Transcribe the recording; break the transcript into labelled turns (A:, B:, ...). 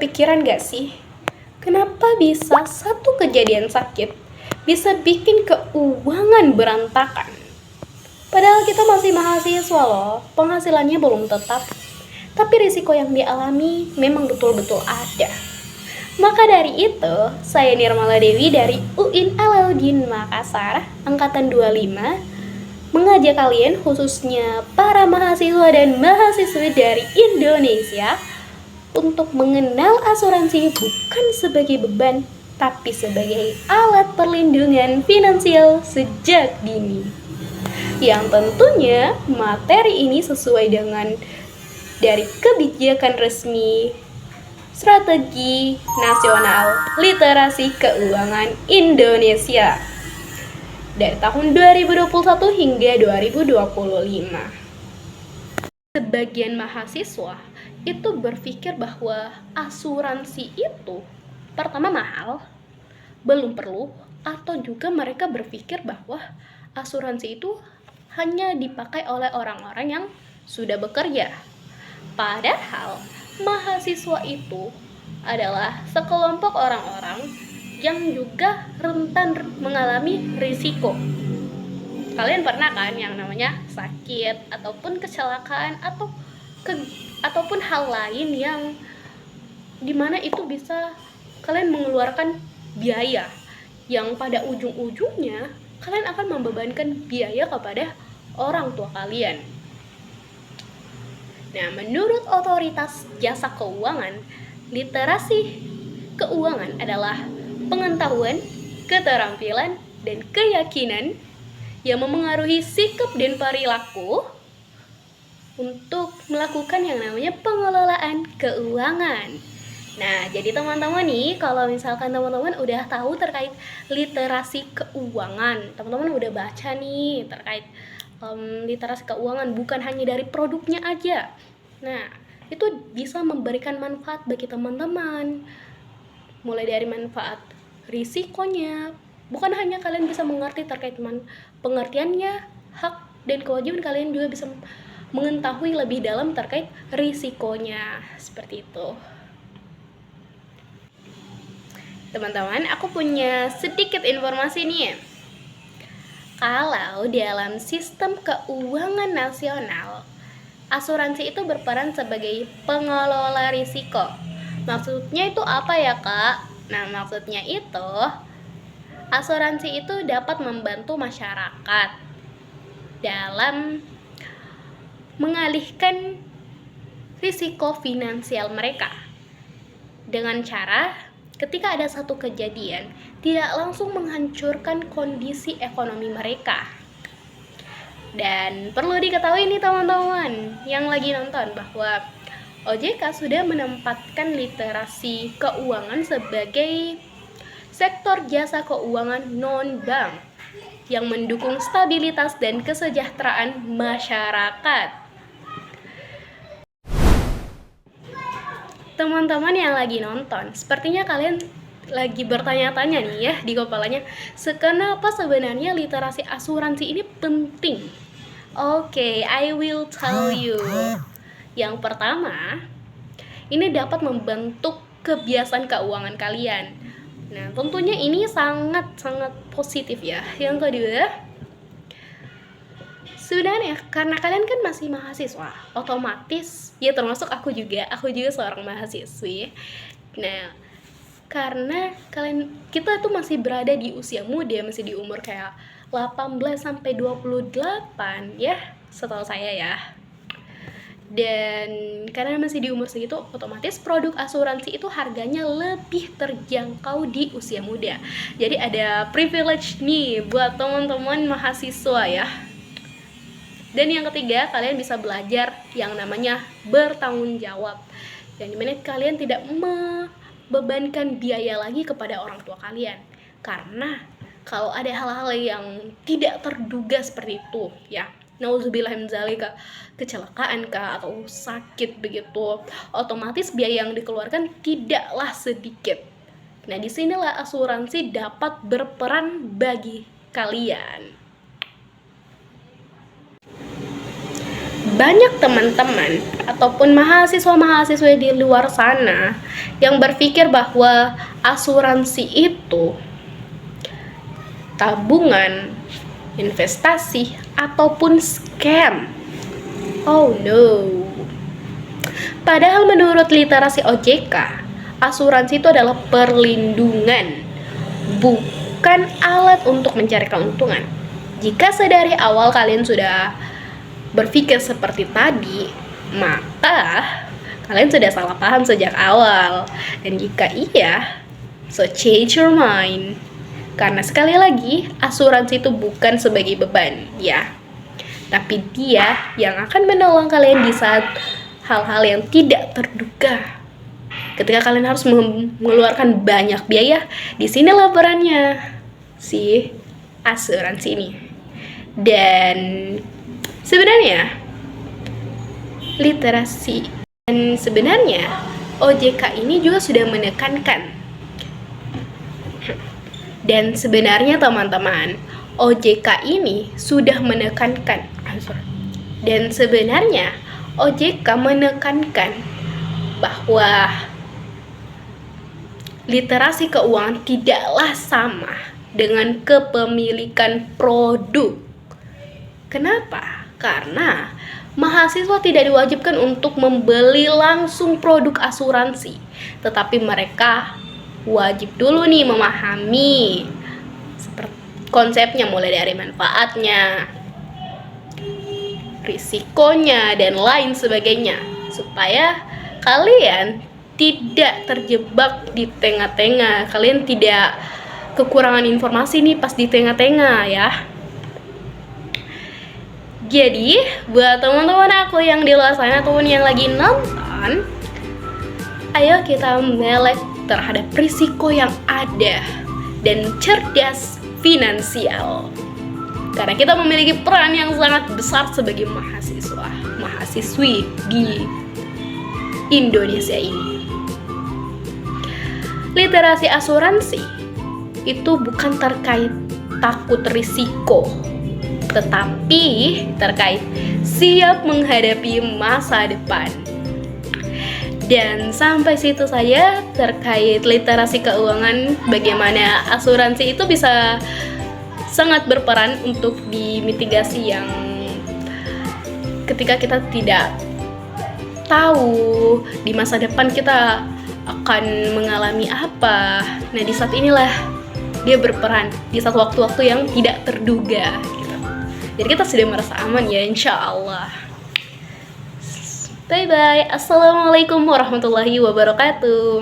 A: kepikiran gak sih? Kenapa bisa satu kejadian sakit bisa bikin keuangan berantakan? Padahal kita masih mahasiswa loh, penghasilannya belum tetap. Tapi risiko yang dialami memang betul-betul ada. Maka dari itu, saya Nirmala Dewi dari UIN Alauddin Makassar, Angkatan 25, mengajak kalian khususnya para mahasiswa dan mahasiswi dari Indonesia untuk mengenal asuransi bukan sebagai beban, tapi sebagai alat perlindungan finansial sejak dini. Yang tentunya materi ini sesuai dengan dari kebijakan resmi Strategi Nasional Literasi Keuangan Indonesia dari tahun 2021 hingga 2025. Sebagian mahasiswa itu berpikir bahwa asuransi itu pertama mahal, belum perlu, atau juga mereka berpikir bahwa asuransi itu hanya dipakai oleh orang-orang yang sudah bekerja. Padahal mahasiswa itu adalah sekelompok orang-orang yang juga rentan mengalami risiko. Kalian pernah kan yang namanya sakit ataupun kecelakaan ataupun hal lain yang dimana itu bisa kalian mengeluarkan biaya yang pada ujung-ujungnya kalian akan membebankan biaya kepada orang tua kalian. Nah, menurut Otoritas Jasa Keuangan, literasi keuangan adalah pengetahuan, keterampilan, dan keyakinan yang memengaruhi sikap dan perilaku untuk melakukan yang namanya pengelolaan keuangan. Nah, jadi teman-teman nih, kalau misalkan teman-teman udah tahu terkait literasi keuangan, teman-teman udah baca nih terkait literasi keuangan bukan hanya dari produknya aja. Nah, itu bisa memberikan manfaat bagi teman-teman. Mulai dari manfaat risikonya, bukan hanya kalian bisa mengerti terkait pengertiannya, hak dan kewajiban, kalian juga bisa mengetahui lebih dalam terkait risikonya. Seperti itu. Teman-teman, aku punya sedikit informasi nih. Kalau dalam sistem keuangan nasional, asuransi itu berperan sebagai pengelola risiko. Maksudnya itu apa ya, Kak? Nah, maksudnya itu asuransi itu dapat membantu masyarakat dalam mengalihkan risiko finansial mereka dengan cara ketika ada satu kejadian, tidak langsung menghancurkan kondisi ekonomi mereka. Dan perlu diketahui nih teman-teman yang lagi nonton bahwa OJK sudah menempatkan literasi keuangan sebagai sektor jasa keuangan non-bank yang mendukung stabilitas dan kesejahteraan masyarakat. Teman-teman yang lagi nonton, sepertinya kalian lagi bertanya-tanya nih ya di kepalanya, kenapa sebenarnya literasi asuransi ini penting? Oke, I will tell you. Yang pertama, ini dapat membentuk kebiasaan keuangan kalian. Nah, tentunya ini sangat-sangat positif ya. Yang kedua, sebenarnya karena kalian kan masih mahasiswa, otomatis ya termasuk aku juga seorang mahasiswi. Nah, karena kita tuh masih berada di usia muda, masih di umur kayak 18 sampai 28 ya, setahu saya ya. Dan karena masih di umur segitu, otomatis produk asuransi itu harganya lebih terjangkau di usia muda. Jadi ada privilege nih buat teman-teman mahasiswa ya. Dan yang ketiga, kalian bisa belajar yang namanya bertanggung jawab. Yang dimana kalian tidak membebankan biaya lagi kepada orang tua kalian. Karena kalau ada hal-hal yang tidak terduga seperti itu ya, nauzubillah min dzalika, kecelakaan kah atau sakit begitu, otomatis biaya yang dikeluarkan tidaklah sedikit. Nah, disinilah asuransi dapat berperan bagi kalian. banyak teman-teman ataupun mahasiswa-mahasiswa di luar sana yang berpikir bahwa asuransi itu tabungan, investasi, ataupun scam. Oh no. Padahal menurut literasi OJK, asuransi itu adalah perlindungan, bukan alat untuk mencari keuntungan. Jika sedari awal kalian sudah berpikir seperti tadi, maka kalian sudah salah paham sejak awal. Dan jika iya, so change your mind. Karena sekali lagi, asuransi itu bukan sebagai beban, ya. Tapi dia yang akan menolong kalian di saat hal-hal yang tidak terduga. Ketika kalian harus mengeluarkan banyak biaya, di sinilah perannya si asuransi ini. Dan sebenarnya literasi dan sebenarnya OJK ini juga sudah menekankan. Dan sebenarnya teman-teman, OJK ini sudah menekankan. Dan sebenarnya OJK menekankan bahwa literasi keuangan tidaklah sama dengan kepemilikan produk. Kenapa? Karena mahasiswa tidak diwajibkan untuk membeli langsung produk asuransi, tetapi mereka wajib dulu nih memahami konsepnya, mulai dari manfaatnya, risikonya, dan lain sebagainya, supaya kalian tidak terjebak di tengah-tengah. Kalian tidak kekurangan informasi nih pas di tengah-tengah ya. Jadi, buat teman-teman aku yang di luar sana ataupun yang lagi nonton, ayo kita melek terhadap risiko yang ada dan cerdas finansial. Karena kita memiliki peran yang sangat besar sebagai mahasiswi di Indonesia ini. Literasi asuransi itu bukan terkait takut risiko, tetapi terkait siap menghadapi masa depan. Dan sampai situ saja terkait literasi keuangan, bagaimana asuransi itu bisa sangat berperan untuk dimitigasi yang ketika kita tidak tahu di masa depan kita akan mengalami apa. Nah, di saat inilah dia berperan di saat waktu-waktu yang tidak terduga gitu. Jadi kita sudah merasa aman ya, insya Allah. Bye bye. Assalamualaikum warahmatullahi wabarakatuh.